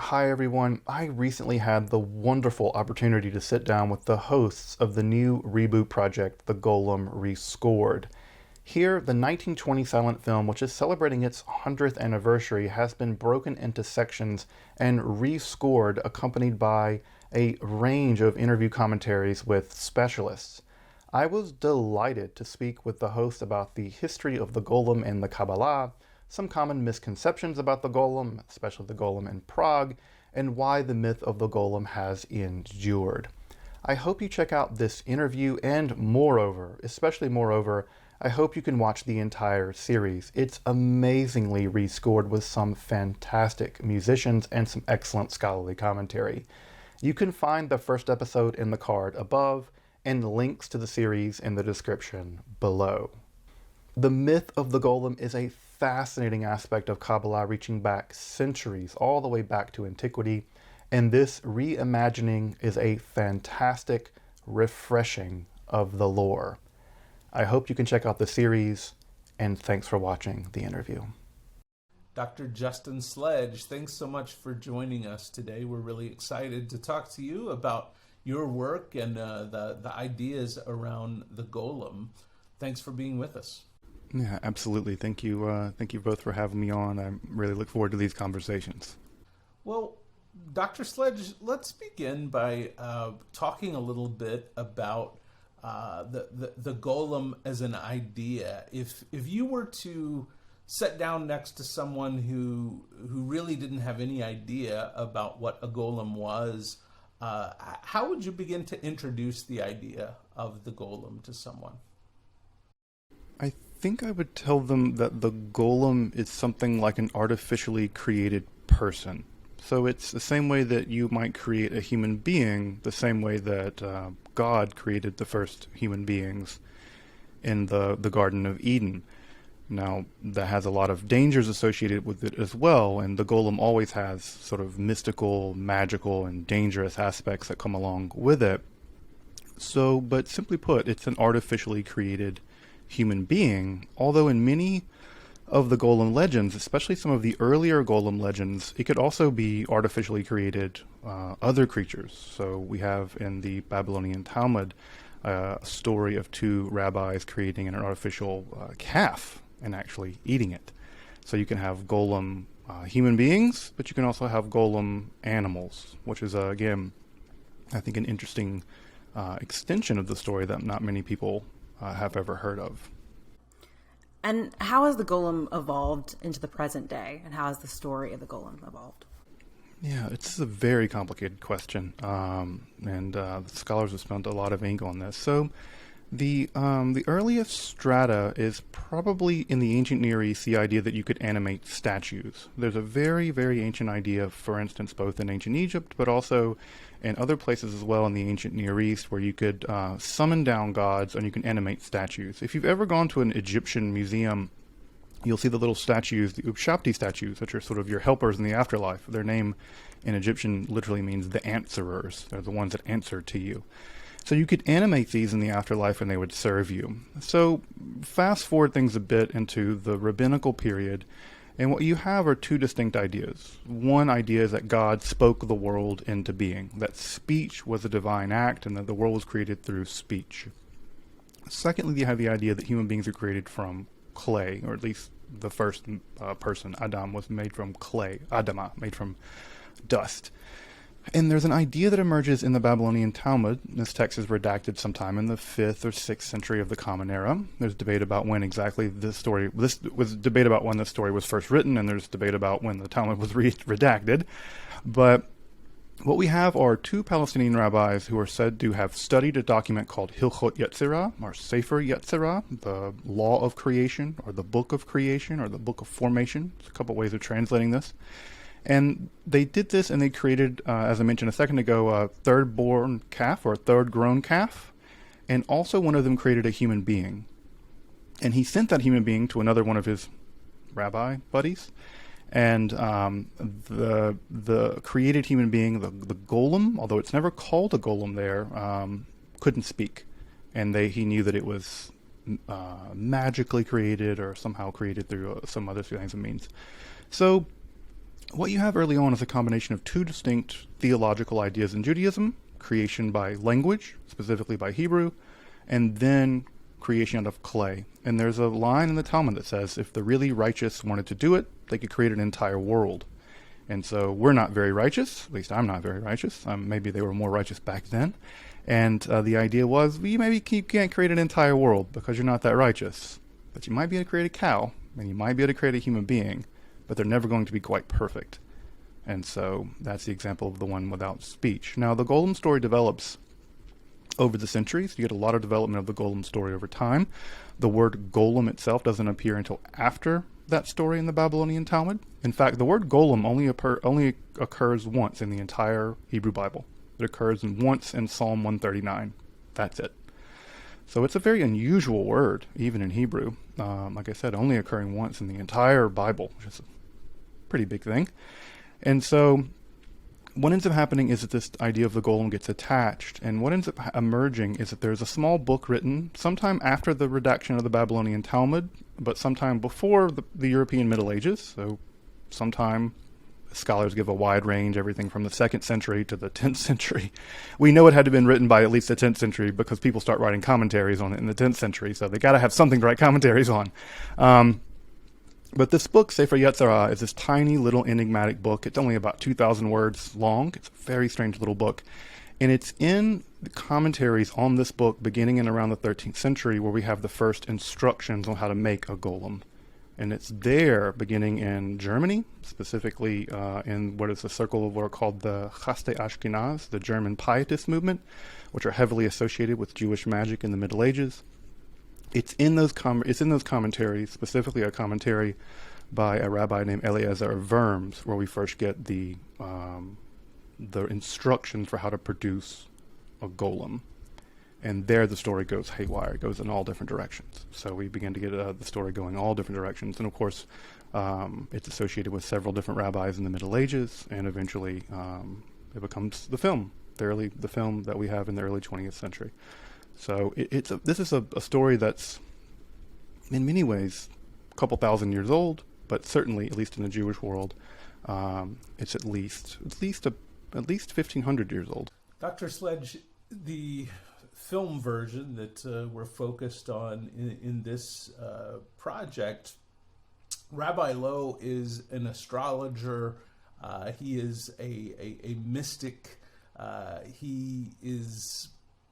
Hi everyone. I recently had the wonderful opportunity to sit down with the hosts of the new reboot project, The Golem Rescored. Here, the 1920 silent film, which is celebrating its 100th anniversary, has been broken into sections and rescored, accompanied by a range of interview commentaries with specialists. I was delighted to speak with the host about the history of the golem and the Kabbalah, some common misconceptions about the golem, especially the golem in Prague, and why the myth of the golem has endured. I hope you check out this interview, and moreover, I hope you can watch the entire series. It's amazingly rescored with some fantastic musicians and some excellent scholarly commentary. You can find the first episode in the card above, and links to the series in the description below. The myth of the golem is a fascinating aspect of Kabbalah reaching back centuries, all the way back to antiquity, and this reimagining is a fantastic refreshing of the lore. I hope you can check out the series, and thanks for watching the interview. Dr. Justin Sledge, thanks so much for joining us today. We're really excited to talk to you about your work and the ideas around the golem. Thanks for being with us. Yeah, absolutely. Thank you. Thank you both for having me on. I really look forward to these conversations. Well, Dr. Sledge, let's begin by talking a little bit about the golem as an idea. If you were to sit down next to someone who really didn't have any idea about what a golem was, how would you begin to introduce the idea of the golem to someone? I think I would tell them that the golem is something like an artificially created person. So it's the same way that you might create a human being, the same way that God created the first human beings in the Garden of Eden. Now, that has a lot of dangers associated with it as well, and the golem always has sort of mystical, magical, and dangerous aspects that come along with it. So, but simply put, it's an artificially created human being, although in many of the golem legends, especially some of the earlier golem legends, it could also be artificially created other creatures. So we have in the Babylonian Talmud a story of two rabbis creating an artificial calf and actually eating it. So you can have golem human beings, but you can also have golem animals, which is, again, I think an interesting extension of the story that not many people have ever heard of. And how has the golem evolved into the present day? And how has the story of the golem evolved? Yeah, it's a very complicated question, and scholars have spent a lot of ink on this. So the earliest strata is probably in the ancient Near East, the idea that you could animate statues. There's a very, very ancient idea, for instance, both in ancient Egypt, but also in other places as well in the ancient Near East, where you could summon down gods and you can animate statues. If you've ever gone to an Egyptian museum, you'll see the little statues, the Upshapti statues, which are sort of your helpers in the afterlife. Their name in Egyptian literally means the answerers. They're the ones that answer to you. So you could animate these in the afterlife and they would serve you. So fast forward things a bit into the rabbinical period, and what you have are two distinct ideas. One idea is that God spoke the world into being, that speech was a divine act and that the world was created through speech. Secondly, you have the idea that human beings are created from clay, or at least the first person, Adam, was made from clay, Adama, made from dust. And there's an idea that emerges in the Babylonian Talmud. This text is redacted sometime in the 5th or 6th century of the Common Era. There's debate about when exactly this was debate about when this story was first written, and there's debate about when the Talmud was redacted. But what we have are two Palestinian rabbis who are said to have studied a document called Hilchot Yetzirah, or Sefer Yetzirah, the law of creation, or the book of creation, or the book of formation. There's a couple ways of translating this. And they did this, and they created, as I mentioned a second ago, a third-born calf, or a third-grown calf. And also one of them created a human being. And he sent that human being to another one of his rabbi buddies. And the created human being, the golem, although it's never called a golem there, couldn't speak. And he knew that it was magically created or somehow created through some other kinds of means. So what you have early on is a combination of two distinct theological ideas in Judaism: creation by language, specifically by Hebrew, and then creation out of clay. And there's a line in the Talmud that says if the really righteous wanted to do it, they could create an entire world. And so we're not very righteous, at least I'm not very righteous. Maybe they were more righteous back then. And the idea was, well, you can't create an entire world because you're not that righteous. But you might be able to create a cow, and you might be able to create a human being, but they're never going to be quite perfect. And so that's the example of the one without speech. Now, the golem story develops over the centuries. You get a lot of development of the golem story over time. The word golem itself doesn't appear until after that story in the Babylonian Talmud. In fact, the word golem only occurs once in the entire Hebrew Bible. It occurs once in Psalm 139. That's it. So it's a very unusual word, even in Hebrew. Like I said, only occurring once in the entire Bible, which is a pretty big thing. And so what ends up happening is that this idea of the golem gets attached, and what ends up emerging is that there's a small book written sometime after the redaction of the Babylonian Talmud, but sometime before the European Middle Ages. So sometime, scholars give a wide range, everything from the 2nd century to the 10th century. We know it had to have been written by at least the 10th century because people start writing commentaries on it in the 10th century, so they got to have something to write commentaries on. But this book, Sefer Yetzirah, is this tiny little enigmatic book. It's only about 2,000 words long. It's a very strange little book. And it's in the commentaries on this book beginning in around the 13th century where we have the first instructions on how to make a golem. And it's there beginning in Germany, specifically in what is a circle of what are called the Chaste Ashkenaz, the German pietist movement, which are heavily associated with Jewish magic in the Middle Ages. It's in those commentaries, specifically a commentary by a rabbi named Eliezer Verms, where we first get the instructions for how to produce a golem. And there the story goes haywire. It goes in all different directions. So we begin to get the story going all different directions. And of course, it's associated with several different rabbis in the Middle Ages, and eventually it becomes the film that we have in the early 20th century. So this is a story that's, in many ways, a couple thousand years old, but certainly, at least in the Jewish world, it's at least 1,500 years old. Dr. Sledge, the film version that we're focused on in this project, Rabbi Lowe is an astrologer. He is a mystic. He is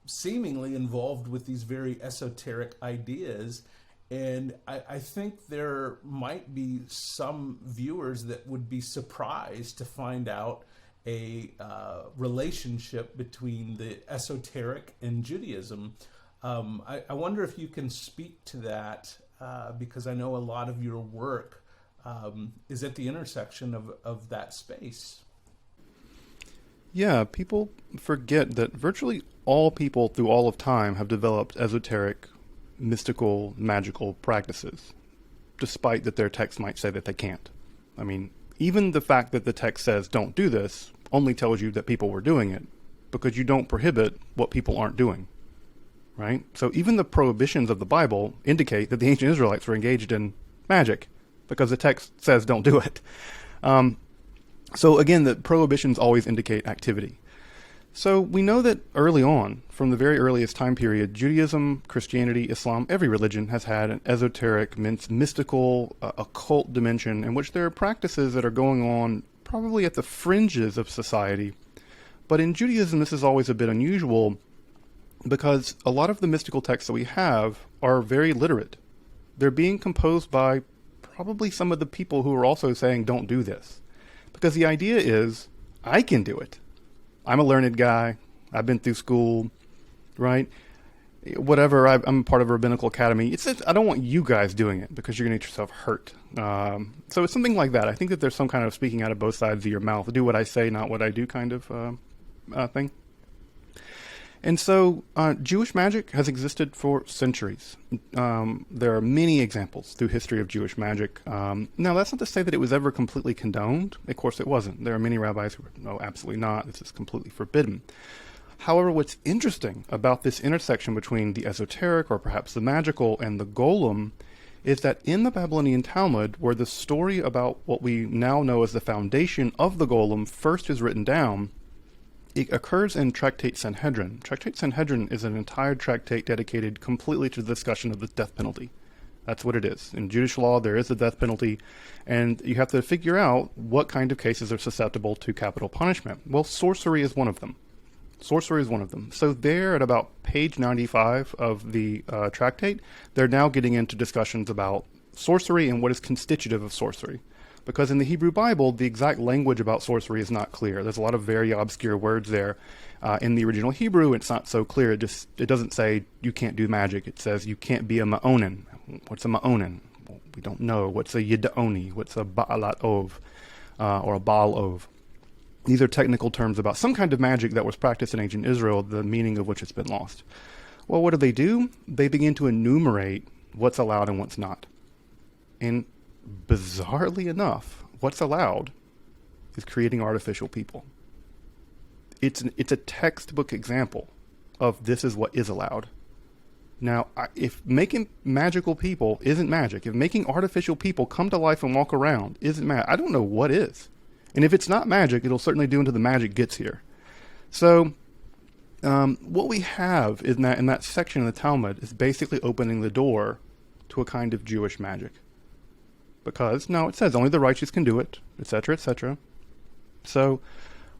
seemingly involved with these very esoteric ideas, and I think there might be some viewers that would be surprised to find out a relationship between the esoteric and Judaism. I wonder if you can speak to that, because I know a lot of your work is at the intersection of that space. Yeah, people forget that virtually all people through all of time have developed esoteric, mystical, magical practices, despite that their text might say that they can't. I mean, even the fact that the text says don't do this only tells you that people were doing it, because you don't prohibit what people aren't doing, right? So even the prohibitions of the Bible indicate that the ancient Israelites were engaged in magic, because the text says don't do it. So again, the prohibitions always indicate activity. So we know that early on, from the very earliest time period, Judaism, Christianity, Islam, every religion has had an esoteric, mystical, occult dimension in which there are practices that are going on probably at the fringes of society. But in Judaism, this is always a bit unusual because a lot of the mystical texts that we have are very literate. They're being composed by probably some of the people who are also saying don't do this. Because the idea is, I can do it. I'm a learned guy. I've been through school, right? Whatever, I'm part of a rabbinical academy. I don't want you guys doing it because you're going to get yourself hurt. So it's something like that. I think that there's some kind of speaking out of both sides of your mouth. Do what I say, not what I do kind of thing. And so Jewish magic has existed for centuries. There are many examples through history of Jewish magic. Now, that's not to say that it was ever completely condoned. Of course, it wasn't. There are many rabbis who were, no, absolutely not. This is completely forbidden. However, what's interesting about this intersection between the esoteric or perhaps the magical and the golem is that in the Babylonian Talmud, where the story about what we now know as the foundation of the golem first is written down, it occurs in Tractate Sanhedrin. Tractate Sanhedrin is an entire tractate dedicated completely to the discussion of the death penalty. That's what it is. In Jewish law, there is the death penalty, and you have to figure out what kind of cases are susceptible to capital punishment. Well, sorcery is one of them. Sorcery is one of them. So there, at about page 95 of the tractate, they're now getting into discussions about sorcery and what is constitutive of sorcery. Because in the Hebrew Bible, the exact language about sorcery is not clear. There's a lot of very obscure words there. In the original Hebrew, it's not so clear. It doesn't say you can't do magic. It says you can't be a ma'onin. What's a ma'onin? Well, we don't know. What's a yid'oni? What's a ba'alat ov? Or a baal ov? These are technical terms about some kind of magic that was practiced in ancient Israel, the meaning of which has been lost. Well, what do? They begin to enumerate what's allowed and what's not. And bizarrely enough, what's allowed is creating artificial people. It's a textbook example of this is what is allowed. Now, if making magical people isn't magic, if making artificial people come to life and walk around isn't magic, I don't know what is. And if it's not magic, it'll certainly do until the magic gets here. So what we have in that section of the Talmud is basically opening the door to a kind of Jewish magic. Because, no, it says only the righteous can do it, etc., etc. So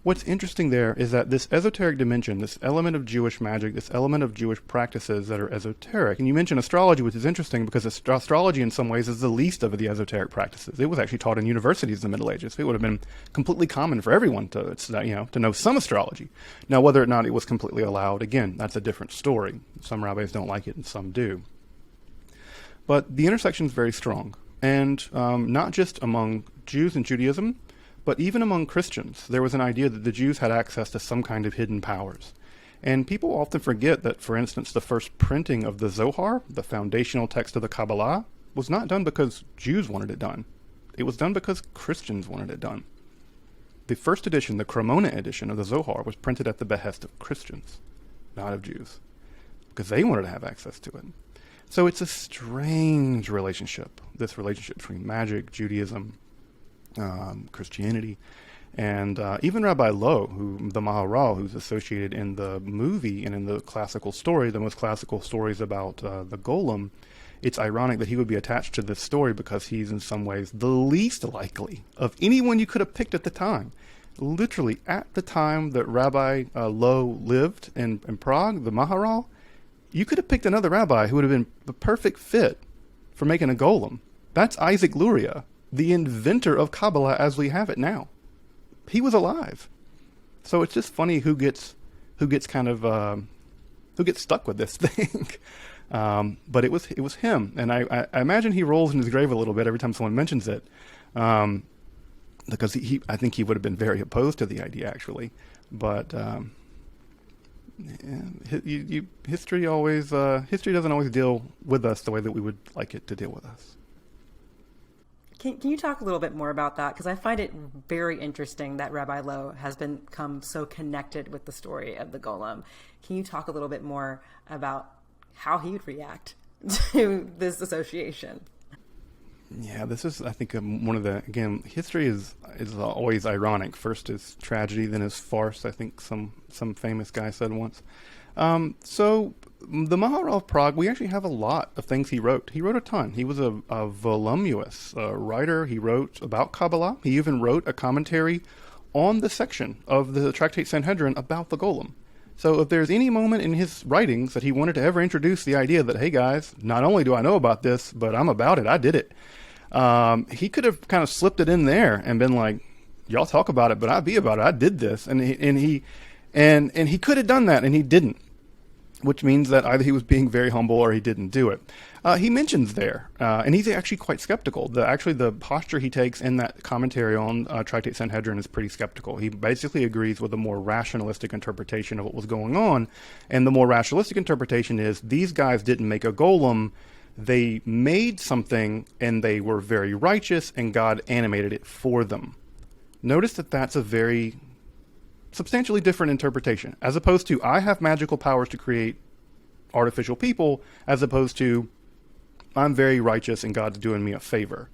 what's interesting there is that this esoteric dimension, this element of Jewish magic, this element of Jewish practices that are esoteric, and you mentioned astrology, which is interesting because astrology in some ways is the least of the esoteric practices. It was actually taught in universities in the Middle Ages. It would have been completely common for everyone to know some astrology. Now, whether or not it was completely allowed, again, that's a different story. Some rabbis don't like it and some do. But the intersection is very strong. And not just among Jews and Judaism, but even among Christians, there was an idea that the Jews had access to some kind of hidden powers. And people often forget that, for instance, the first printing of the Zohar, the foundational text of the Kabbalah, was not done because Jews wanted it done. It was done because Christians wanted it done. The first edition, the Cremona edition of the Zohar, was printed at the behest of Christians, not of Jews, because they wanted to have access to it. So it's a strange relationship, this relationship between magic, Judaism, Christianity, and even Rabbi Lowe, the Maharal, who's associated in the movie and in the classical story, the most classical stories about the golem. It's ironic that he would be attached to this story because he's in some ways the least likely of anyone you could have picked at the time. Literally, at the time that Rabbi Lowe lived in Prague, the Maharal, you could have picked another rabbi who would have been the perfect fit for making a golem. That's Isaac Luria, the inventor of Kabbalah as we have it now. He was alive. So it's just funny who gets stuck with this thing. But it was him, and I imagine he rolls in his grave a little bit every time someone mentions it, because I think he would have been very opposed to the idea actually. But history doesn't always deal with us the way that we would like it to deal with us. Can you talk a little bit more about that? Because I find it very interesting that Rabbi Lowe has become so connected with the story of the golem. Can you talk a little bit more about how he would react to this association? Yeah, this is, I think, one of the, again, history is always ironic. First is tragedy, then is farce, I think some famous guy said once. So the Maharal of Prague, we actually have a lot of things he wrote. He wrote a ton. He was a voluminous writer. He wrote about Kabbalah. He even wrote a commentary on the section of the Tractate Sanhedrin about the golem. So if there's any moment in his writings that he wanted to ever introduce the idea that, hey guys, not only do I know about this, but I'm about it, I did it. He could have kind of slipped it in there and been like, y'all talk about it, but I be about it. I did this. And he could have done that, and he didn't, which means that either he was being very humble or he didn't do it. He mentions there, and he's actually quite skeptical. The posture he takes in that commentary on Tractate Sanhedrin is pretty skeptical. He basically agrees with a more rationalistic interpretation of what was going on, and the more rationalistic interpretation is these guys didn't make a golem. They made something, and they were very righteous, and God animated it for them. Notice that that's a very substantially different interpretation, as opposed to I have magical powers to create artificial people, as opposed to I'm very righteous and God's doing me a favor.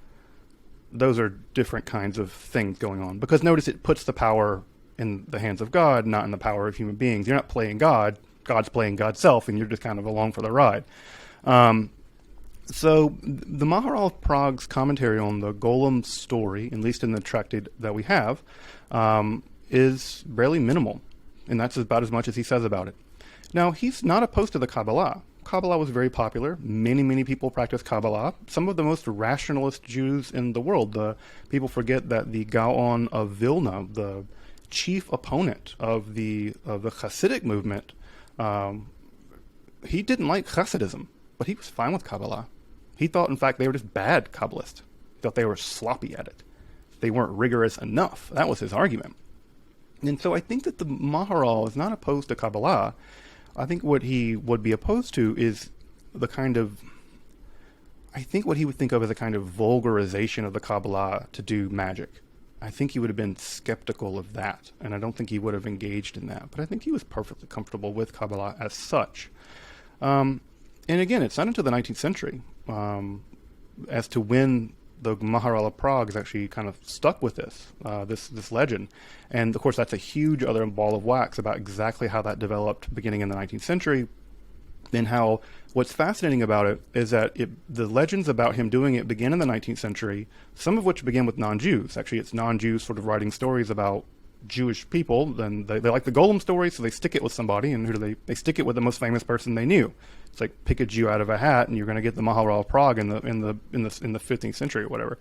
Those are different kinds of things going on. Because notice it puts the power in the hands of God, not in the power of human beings. You're not playing God. God's playing God's self, and you're just kind of along for the ride. So the Maharal of Prague's commentary on the Golem story, at least in the tractate that we have, is barely minimal. And that's about as much as he says about it. Now, he's not opposed to the Kabbalah. Kabbalah was very popular. Many, many people practice Kabbalah. Some of the most rationalist Jews in the world. People forget that the Gaon of Vilna, the chief opponent of the Hasidic movement, he didn't like Hasidism, but he was fine with Kabbalah. He thought, in fact, they were just bad Kabbalists. He thought they were sloppy at it. They weren't rigorous enough. That was his argument. And so I think that the Maharal is not opposed to Kabbalah. I think what he would be opposed to is the kind of, I think what he would think of as a kind of vulgarization of the Kabbalah to do magic. I think he would have been skeptical of that, and I don't think he would have engaged in that. But I think he was perfectly comfortable with Kabbalah as such. And again, it's not until the 19th century as to when the Maharal of Prague is actually kind of stuck with this legend. And of course, that's a huge other ball of wax about exactly how that developed beginning in the 19th century. And how what's fascinating about it is that the legends about him doing it began in the 19th century, some of which began with non-Jews. Actually, it's non-Jews sort of writing stories about Jewish people. Then they like the Golem story, so they stick it with somebody. And who do they stick it with the most famous person they knew. It's like pick a Jew out of a hat, and you're going to get the Maharal of Prague in the 15th century or whatever,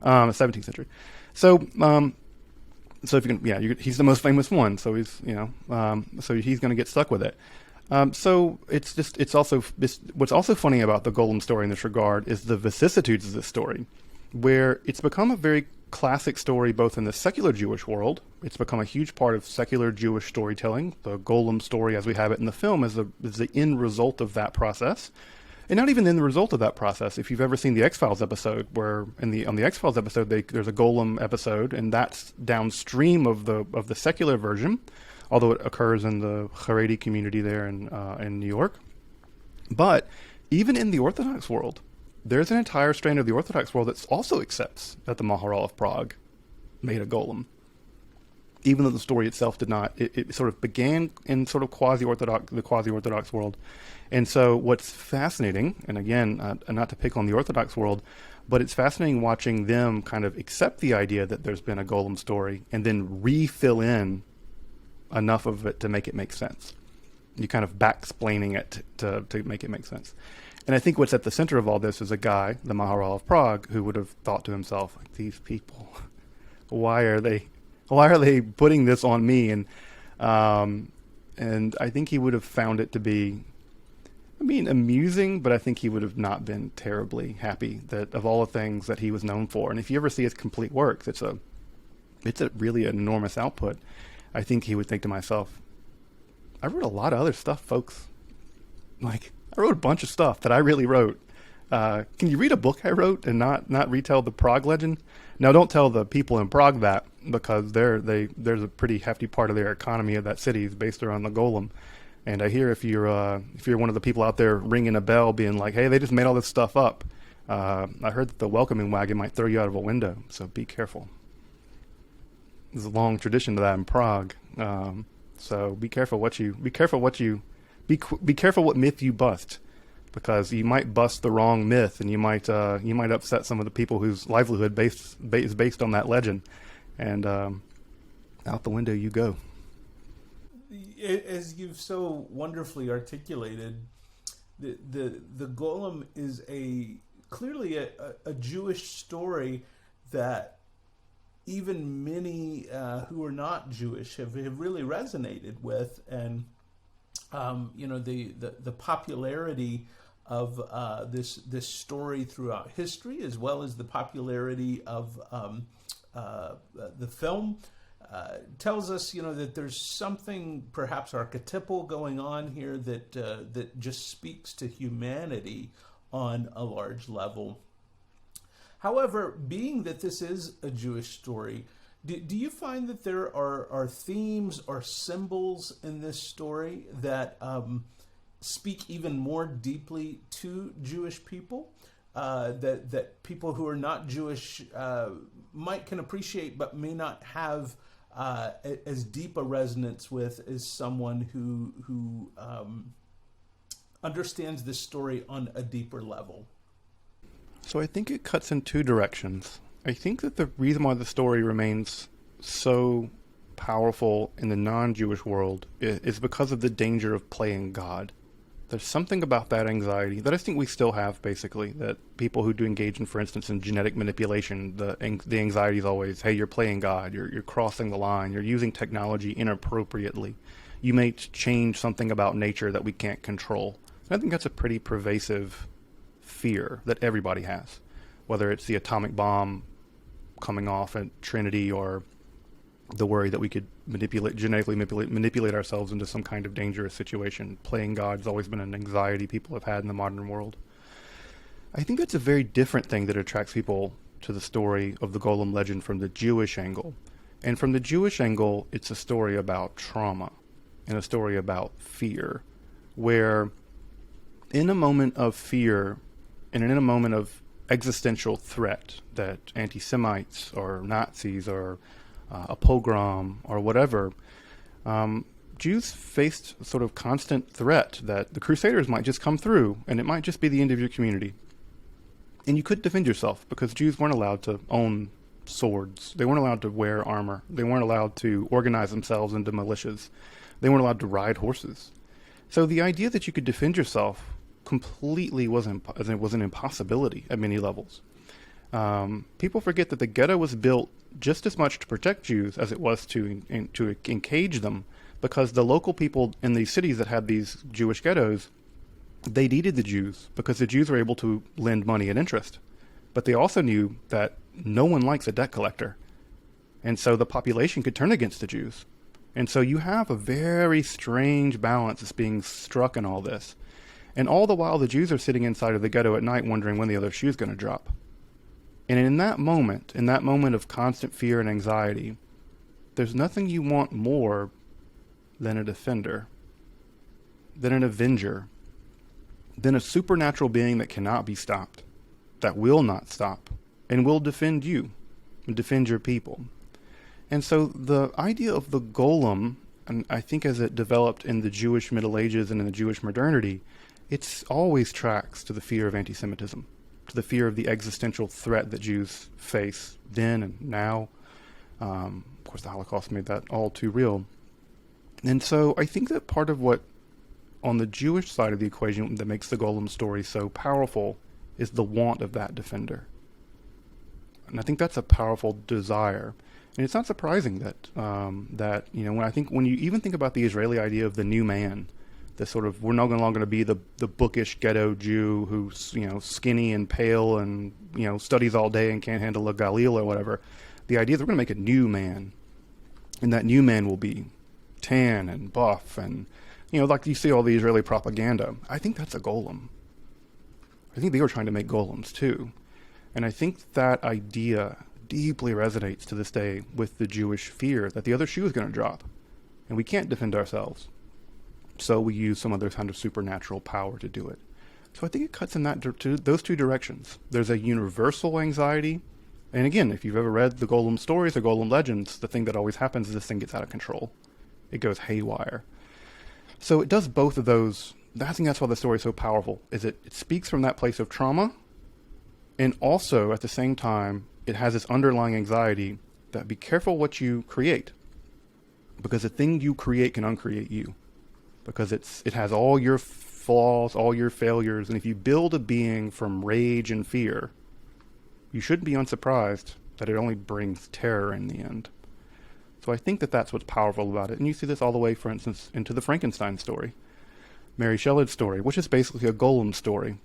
17th century. So if you can, he's the most famous one. So he's so he's going to get stuck with it. So what's also funny about the Golem story in this regard is the vicissitudes of this story, where it's become a very classic story both in the secular Jewish world. It's become a huge part of secular Jewish storytelling. The Golem story, as we have it in the film, is the end result of that process. And not even in the result of that process. If you've ever seen the X-Files episode, where on the X-Files episode, there's a Golem episode, and that's downstream of the secular version, although it occurs in the Haredi community there in New York. But even in the Orthodox world, there's an entire strain of the Orthodox world that also accepts that the Maharal of Prague made a golem. Even though the story itself did not, it sort of began in sort of the quasi-Orthodox world. And so what's fascinating, and again, not to pick on the Orthodox world, but it's fascinating watching them kind of accept the idea that there's been a golem story and then refill in enough of it to make it make sense. You kind of back-splaining it to make it make sense. And I think what's at the center of all this is a guy, the Maharal of Prague, who would have thought to himself, like, these people, why are they putting this on me? And I think he would have found it to be, amusing, but I think he would have not been terribly happy that of all the things that he was known for. And if you ever see his complete works, it's a really enormous output. I think he would think to myself, I wrote a lot of other stuff, folks. Like, I wrote a bunch of stuff that I really wrote. Can you read a book I wrote and not retell the Prague legend? Now, don't tell the people in Prague that, because there's a pretty hefty part of their economy of that city is based around the Golem. And I hear if you're one of the people out there ringing a bell, being like, "Hey, they just made all this stuff up," I heard that the welcoming wagon might throw you out of a window. So be careful. There's a long tradition to that in Prague. So be careful what myth you bust, because you might bust the wrong myth, and you might upset some of the people whose livelihood is based on that legend, and out the window you go. As you've so wonderfully articulated, the Golem is clearly a Jewish story that even many who are not Jewish have really resonated with, and the popularity of this story throughout history, as well as the popularity of the film, tells us that there's something perhaps archetypal going on here that just speaks to humanity on a large level. However, being that this is a Jewish story, do you find that there are themes or symbols in this story that speak even more deeply to Jewish people? that people who are not Jewish can appreciate, but may not have as deep a resonance with as someone who understands this story on a deeper level? So I think it cuts in two directions. I think that the reason why the story remains so powerful in the non-Jewish world is because of the danger of playing God. There's something about that anxiety that I think we still have, basically, that people who do engage in, for instance, in genetic manipulation, the anxiety is always, hey, you're playing God, you're crossing the line, you're using technology inappropriately. You may change something about nature that we can't control. And I think that's a pretty pervasive fear that everybody has, whether it's the atomic bomb coming off at Trinity or the worry that we could genetically manipulate ourselves into some kind of dangerous situation. Playing God has always been an anxiety people have had in the modern world. I think that's a very different thing that attracts people to the story of the Golem legend from the Jewish angle. And from the Jewish angle, it's a story about trauma and a story about fear, where in a moment of fear and in a moment of existential threat that anti-Semites or Nazis or a pogrom or whatever, Jews faced sort of constant threat that the Crusaders might just come through and it might just be the end of your community. And you couldn't defend yourself because Jews weren't allowed to own swords. They weren't allowed to wear armor. They weren't allowed to organize themselves into militias. They weren't allowed to ride horses. So the idea that you could defend yourself completely was an impossibility at many levels. People forget that the ghetto was built just as much to protect Jews as it was to encage them, because the local people in these cities that had these Jewish ghettos, they needed the Jews because the Jews were able to lend money at interest. But they also knew that no one likes a debt collector. And so the population could turn against the Jews. And so you have a very strange balance that's being struck in all this. And all the while the Jews are sitting inside of the ghetto at night wondering when the other shoe's going to drop. And in that moment of constant fear and anxiety, there's nothing you want more than a defender, than an avenger, than a supernatural being that cannot be stopped, that will not stop, and will defend you, and defend your people. And so the idea of the golem, and I think as it developed in the Jewish Middle Ages and in the Jewish modernity, it's always tracks to the fear of anti-Semitism, to the fear of the existential threat that Jews face then and now. Of course, the Holocaust made that all too real. And so I think that part of what, on the Jewish side of the equation, that makes the Golem story so powerful is the want of that defender. And I think that's a powerful desire. And it's not surprising that, when you even think about the Israeli idea of the new man, the sort of, we're no longer going to be the bookish ghetto Jew who's, skinny and pale and, studies all day and can't handle a galil or whatever. The idea that we're going to make a new man, and that new man will be tan and buff and, like you see all the Israeli propaganda. I think that's a golem. I think they were trying to make golems too. And I think that idea deeply resonates to this day with the Jewish fear that the other shoe is going to drop and we can't defend ourselves. So we use some other kind of supernatural power to do it. So I think it cuts in those two directions. There's a universal anxiety. And again, if you've ever read the Golem stories or Golem legends, the thing that always happens is this thing gets out of control. It goes haywire. So it does both of those. I think that's why the story is so powerful, is it speaks from that place of trauma, and also at the same time, it has this underlying anxiety that be careful what you create, because the thing you create can uncreate you, because it has all your flaws, all your failures, and if you build a being from rage and fear, you shouldn't be unsurprised that it only brings terror in the end. So I think that that's what's powerful about it. And you see this all the way, for instance, into the Frankenstein story, Mary Shelley's story, which is basically a golem story.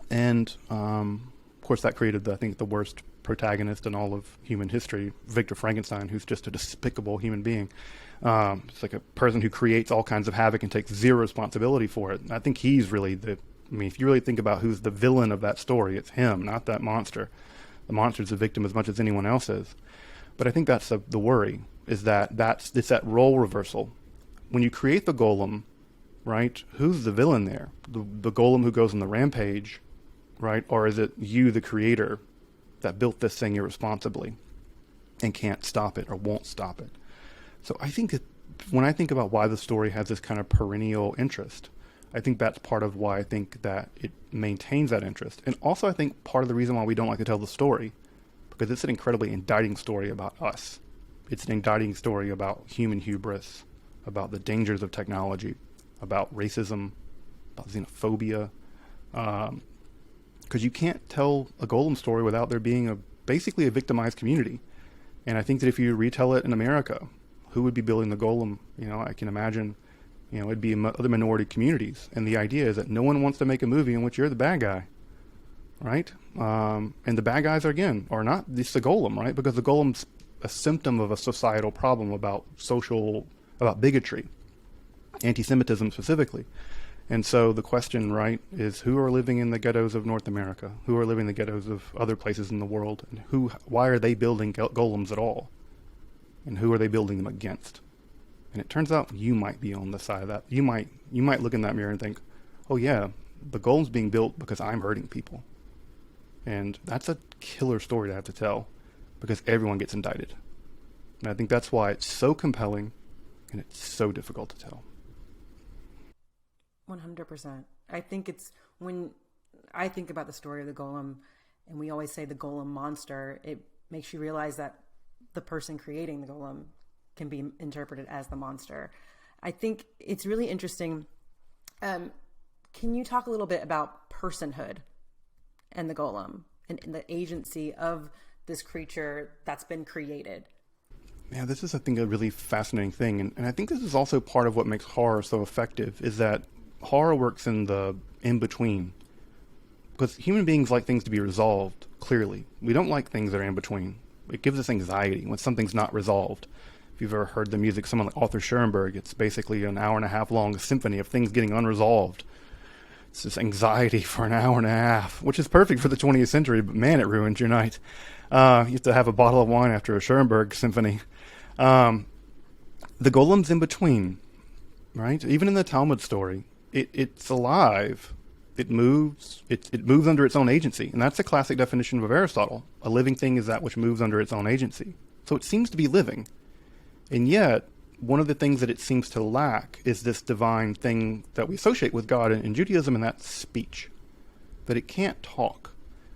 And, of course, that created, the worst protagonist in all of human history, Victor Frankenstein, who's just a despicable human being. It's like a person who creates all kinds of havoc and takes zero responsibility for it. And I think he's really if you really think about who's the villain of that story, it's him, not that monster. The monster's a victim as much as anyone else is. But I think that's the worry, is it's that role reversal. When you create the golem, right, who's the villain there? The golem who goes on the rampage right? Or is it you, the creator, that built this thing irresponsibly and can't stop it or won't stop it? So I think that when I think about why the story has this kind of perennial interest, I think that's part of why I think that it maintains that interest. And also I think part of the reason why we don't like to tell the story, because it's an incredibly indicting story about us. It's an indicting story about human hubris, about the dangers of technology, about racism, about xenophobia. Because you can't tell a golem story without there being basically a victimized community. And I think that if you retell it in America, who would be building the golem? I can imagine, it'd be other minority communities. And the idea is that no one wants to make a movie in which you're the bad guy, right? And the bad guys are not it's the golem, right? Because the golem's a symptom of a societal problem about bigotry, anti-Semitism specifically. And so the question, right, is who are living in the ghettos of North America? Who are living in the ghettos of other places in the world? And why are they building golems at all? And who are they building them against? And it turns out you might be on the side of that. You might look in that mirror and think, oh yeah, the golem's being built because I'm hurting people. And that's a killer story to have to tell, because everyone gets indicted. And I think that's why it's so compelling and it's so difficult to tell. 100%. I think it's when I think about the story of the golem, and we always say the golem monster, it makes you realize that the person creating the golem can be interpreted as the monster. I think it's really interesting. Can you talk a little bit about personhood and the golem and the agency of this creature that's been created? Yeah, this is, I think, a really fascinating thing. And I think this is also part of what makes horror so effective, is that horror works in the in-between. Because human beings like things to be resolved, clearly. We don't like things that are in between. It gives us anxiety when something's not resolved. If you've ever heard the music, someone like Arthur Schoenberg, it's basically an hour and a half long symphony of things getting unresolved. It's this anxiety for an hour and a half, which is perfect for the 20th century, but man, it ruins your night. You have to have a bottle of wine after a Schoenberg symphony. The golem's in between, right? Even in the Talmud story, it's alive. It moves. It moves under its own agency. And that's the classic definition of Aristotle. A living thing is that which moves under its own agency. So it seems to be living. And yet, one of the things that it seems to lack is this divine thing that we associate with God in Judaism, and that's speech. That it can't talk.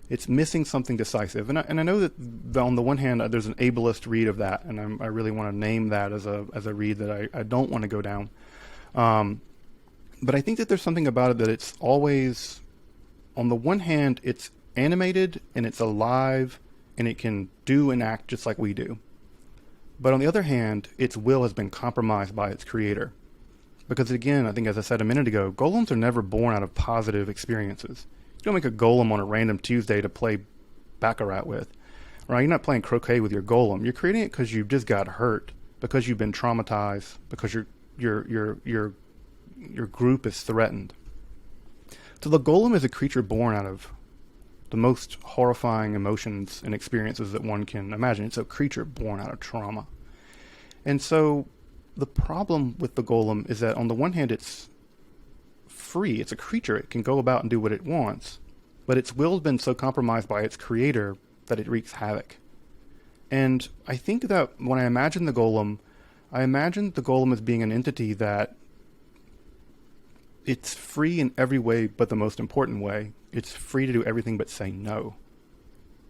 It's missing something decisive. And I know that on the one hand, there's an ableist read of that, and I really want to name that as a read that I don't want to go down. But I think that there's something about it that it's always, on the one hand, it's animated and it's alive and it can do and act just like we do. But on the other hand, its will has been compromised by its creator. Because again, I think as I said a minute ago, golems are never born out of positive experiences. You don't make a golem on a random Tuesday to play baccarat with, right? You're not playing croquet with your golem. You're creating it because you've just got hurt, because you've been traumatized, because your group is threatened. So the golem is a creature born out of the most horrifying emotions and experiences that one can imagine. It's a creature born out of trauma. And so the problem with the golem is that on the one hand, it's free. It's a creature. It can go about and do what it wants. But its will has been so compromised by its creator that it wreaks havoc. And I think that when I imagine the golem as being an entity that it's free in every way, but the most important way, it's free to do everything but say no.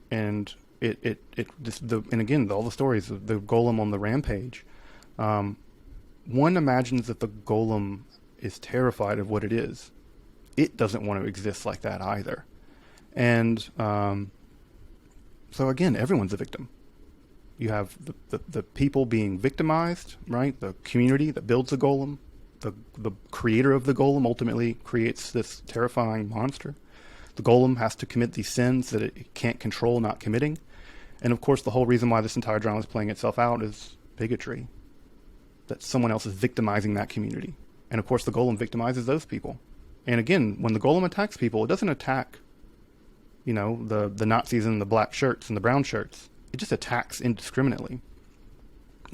And and again, all the stories of the golem on the rampage, one imagines that the golem is terrified of what it is. It doesn't want to exist like that either. And so again, everyone's a victim. You have the people being victimized, right? The community that builds the golem. The creator of the golem ultimately creates this terrifying monster. The golem has to commit these sins that it can't control not committing. And of course, the whole reason why this entire drama is playing itself out is bigotry. That someone else is victimizing that community. And of course, the golem victimizes those people. And again, when the golem attacks people, it doesn't attack, the Nazis in the black shirts and the brown shirts. It just attacks indiscriminately.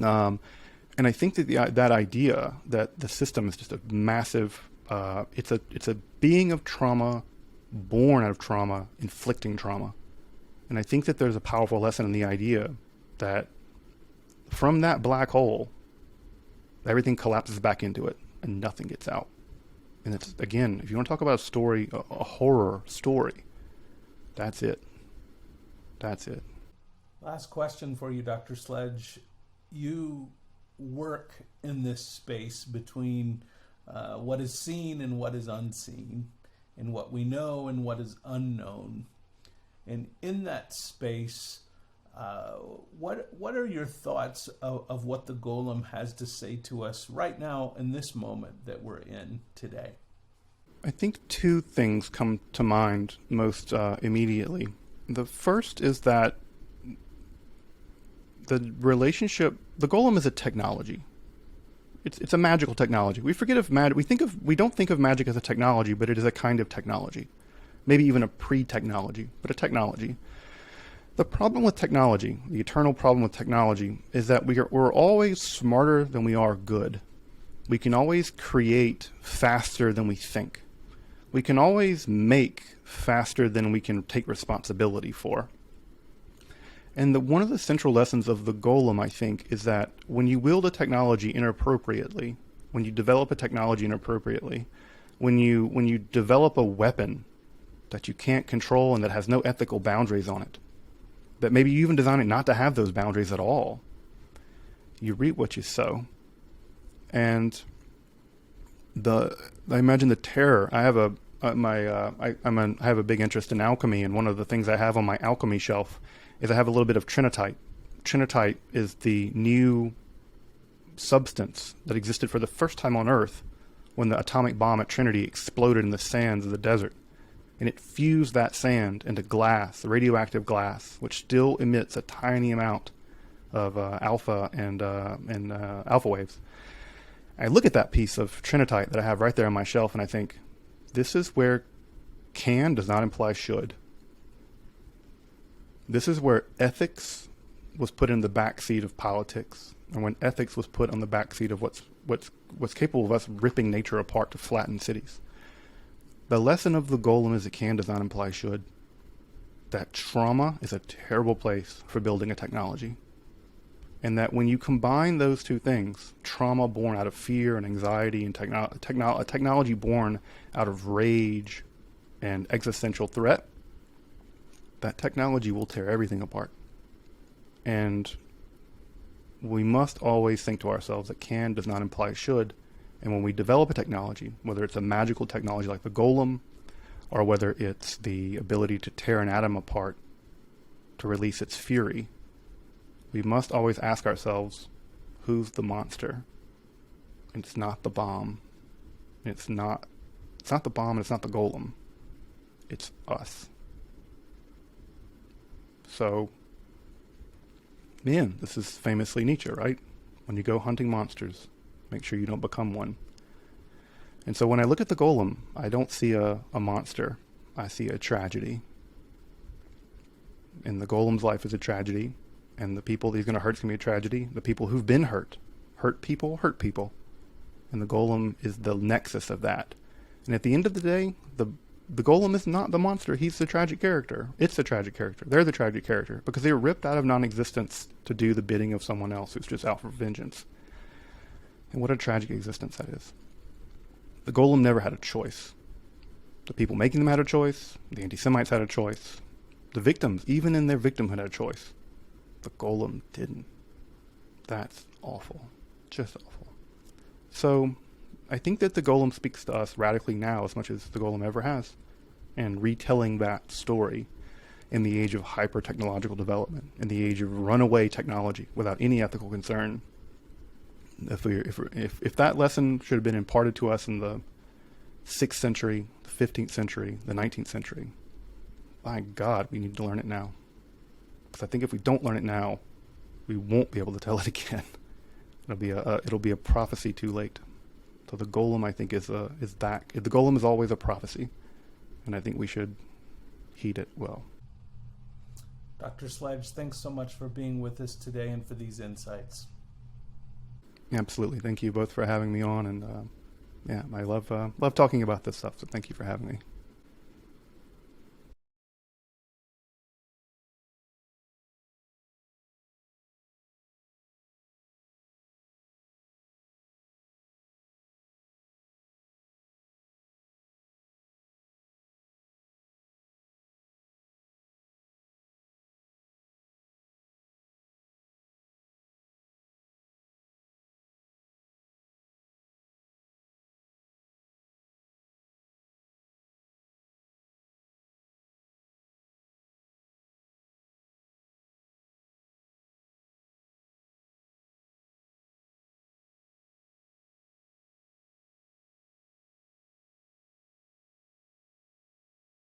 And I think that that idea that the system is just a massive, it's a being of trauma born out of trauma, inflicting trauma. And I think that there's a powerful lesson in the idea that from that black hole, everything collapses back into it and nothing gets out. And it's, again, if you want to talk about a story, a horror story, that's it. That's it. Last question for you, Dr. Sledge. You work in this space between what is seen and what is unseen, and what we know and what is unknown. And in that space, what are your thoughts of what the golem has to say to us right now in this moment that we're in today? I think two things come to mind most immediately. The first is that the relationship, the golem is a technology. It's a magical technology. We forget of we don't think of magic as a technology, but it is a kind of technology. Maybe even a pre-technology, but a technology. The problem with technology, the eternal problem with technology, is that we're always smarter than we are good. We can always create faster than we think. We can always make faster than we can take responsibility for. And one of the central lessons of the golem, I think, is that when you wield a technology inappropriately, when you develop a technology inappropriately, when you develop a weapon that you can't control and that has no ethical boundaries on it, that maybe you even design it not to have those boundaries at all, you reap what you sow. And I imagine the terror. I have I have a big interest in alchemy, and one of the things I have on my alchemy shelf is I have a little bit of trinitite. Trinitite is the new substance that existed for the first time on Earth when the atomic bomb at Trinity exploded in the sands of the desert. And it fused that sand into glass, radioactive glass, which still emits a tiny amount of alpha and alpha waves. I look at that piece of trinitite that I have right there on my shelf, and I think, this is where can does not imply should. This is where ethics was put in the backseat of politics, and when ethics was put on the backseat of what's capable of us ripping nature apart to flatten cities. The lesson of the golem is that can does not imply should. That trauma is a terrible place for building a technology. And that when you combine those two things, trauma born out of fear and anxiety, and technology born out of rage and existential threat, that technology will tear everything apart. And we must always think to ourselves that can does not imply should. And when we develop a technology, whether it's a magical technology like the golem, or whether it's the ability to tear an atom apart to release its fury, we must always ask ourselves, who's the monster? And it's not the bomb. It's not the bomb, and it's not the golem. It's us. So, man, this is famously Nietzsche, right? When you go hunting monsters, make sure you don't become one. And so when I look at the golem, I don't see a monster. I see a tragedy. And the golem's life is a tragedy. And the people that he's going to hurt is going to be a tragedy. The people who've been hurt people. And the golem is the nexus of that. And at the end of the day, the golem is not the monster. He's the tragic character. It's the tragic character. They're the tragic character. Because they were ripped out of non-existence to do the bidding of someone else who's just out for vengeance. And what a tragic existence that is. The golem never had a choice. The people making them had a choice. The anti-Semites had a choice. The victims, even in their victimhood, had a choice. The golem didn't. That's awful. Just awful. So, I think that the golem speaks to us radically now as much as the golem ever has. And retelling that story in the age of hyper-technological development, in the age of runaway technology without any ethical concern. If that lesson should have been imparted to us in the 6th century, the 15th century, the 19th century, by God, we need to learn it now. Because I think if we don't learn it now, we won't be able to tell it again. It'll be a prophecy too late. So the golem, I think, is that. The golem is always a prophecy, and I think we should heed it well. Dr. Sledge, thanks so much for being with us today and for these insights. Absolutely. Thank you both for having me on, and I love talking about this stuff, so thank you for having me.